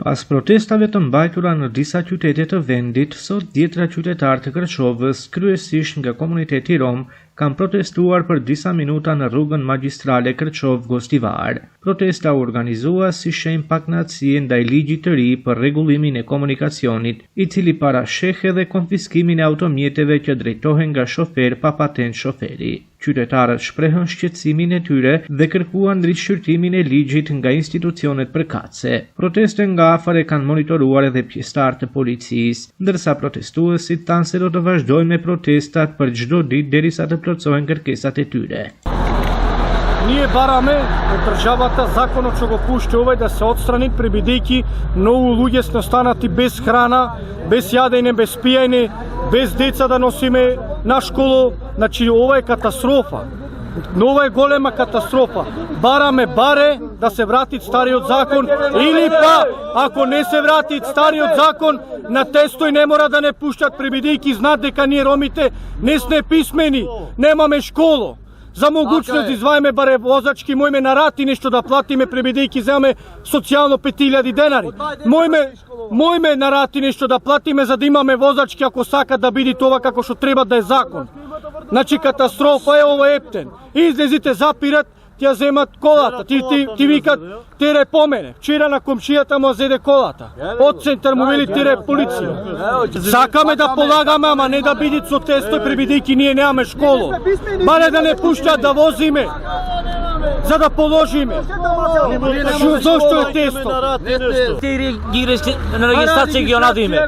Pas protestave të mbajtura në disa qytete të vendit, sot dhjetra qytetarë të Kërçovës, kryesisht nga komuniteti rom, kanë protestuar për disa minuta në rrugën magjistrale Kërçov-Gostivar. Protesta u organizua si shenjë pakënaqësie ndaj ligjit të ri për rregullimin e komunikacionit, i cili parasheh edhe konfiskimin e automjeteve që drejtohen nga shofer pa patent shoferi. Qytetarët shprehën shqetësimin e tyre dhe kërkuan rishqyrtimin e ligjit nga institucionet përkatëse. Proteste nga afër e kanë monitoruar edhe pjesëtarë të policisë, ndërsa protestuesit thanë se do të vazhdojnë me protestat për çdo ditë derisa të plotësohen kërkesat e tyre. Ние бараме од државата законот што го пушти овој да се отстрани, бидејќи многу луѓе сме останати без храна, без јадење, без пиење, без деца да носиме на школу. Значи ова е катастрофа. Но ова е голема катастрофа. Бараме баре да се врати стариот закон или па ако не се врати стариот закон на тестој не мора да не пуштат, бидејќи знаат дека ние ромите не сме писмени, немаме школу. За могучност извајме баре возачки, мојме на рат и нешто да платиме, бидејќи земаме социјално 5000 денари. Мојме на рат и нешто да платиме за да имаме возачки ако сакат да биде тоа како што треба да е закон. Значи катастрофа е ова ептен. Излезите запират, тја земат колата, ти викат тере по мене. Вчера на комшијата му зеде колата. Од центар му вели тере полиција. Сакаме да полагаме, ама не да биде со тесто, бидејќи ние немаме школу. Баре да не пуштат да возиме, за да положиме. Зошто е тесто? На регистрација ги онадиме.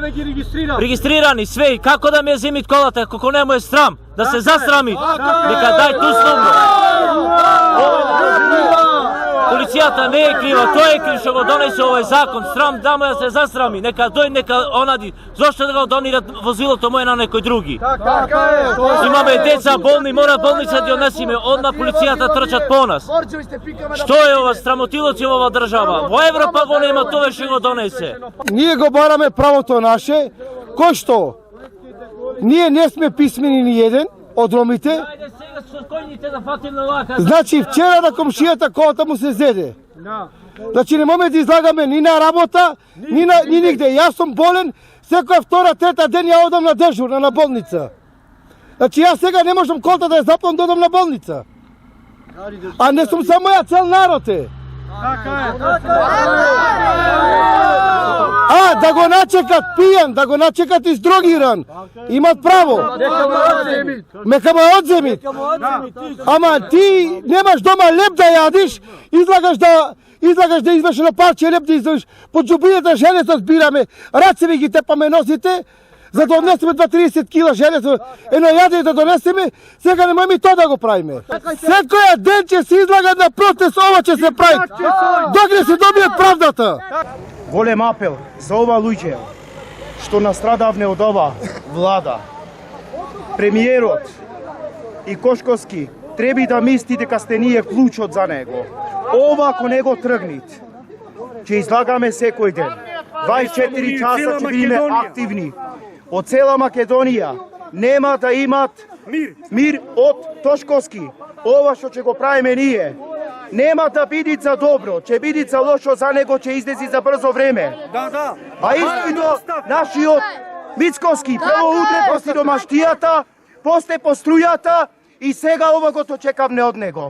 Регистрирани све, како да ме земит колата, како не му е срам, да се засрами, дека дај условно. Полицијата не е крива, тој е крив што го донесе овој закон, срам дамо да се засрами, нека дојде, нека онади, зошто да го донират возилото мој на некој други? Имаме деца болни, мора болница да однесиме, одна полицијата трчат по нас. Што е ова срамотилоци во ова држава? Во Европа го нема тоа што го донесе. Ние го бараме правото наше, кој што? Ние не сме писмени ни еден од ромите. Значи вчера на комшијата колата му се зеде. Значи не можеме да излагаме ни на работа, ни нигде. Јас сум болен, секоја втора, трета ден ја одам на дежурна на болница. Значи јас сега не можам колата да ја запнам да одам на болница. А не сум само ја, цел народ е. Да го начекат пијан, да го начекат издрогиран. Имат право. Мека ме одземит. Ама ти немаш дома леп да јадиш, излагаш да извеш на парче леп да извеш. Под џубијата железо збираме, рацеви ги тепаме носите, за да однесеме 2-30 кила железо, едно јаде да донесеме, сега не можеме и тоа да го правиме. Секоја ден ќе се излагат на протест, ова ќе се прави. Доколе се добие правдата. Голем апел за ова луѓе што настрадавне од ова влада. Премиерот и Кошковски треба да мисли дека сте ние клучот за него. Ова ако не го тргнит, ќе излагаме секој ден. 24 часа ќе бидеме активни. Од цела Македонија нема да имат мир од Тошковски. Ова што ќе го правиме ние нема да биде за добро, ќе биде за лошо за него, ќе излези за брзо време. А истино, нашиот Мицковски прво удре по сиромаштијата, после по струјата и сега ова го то чекавме од него.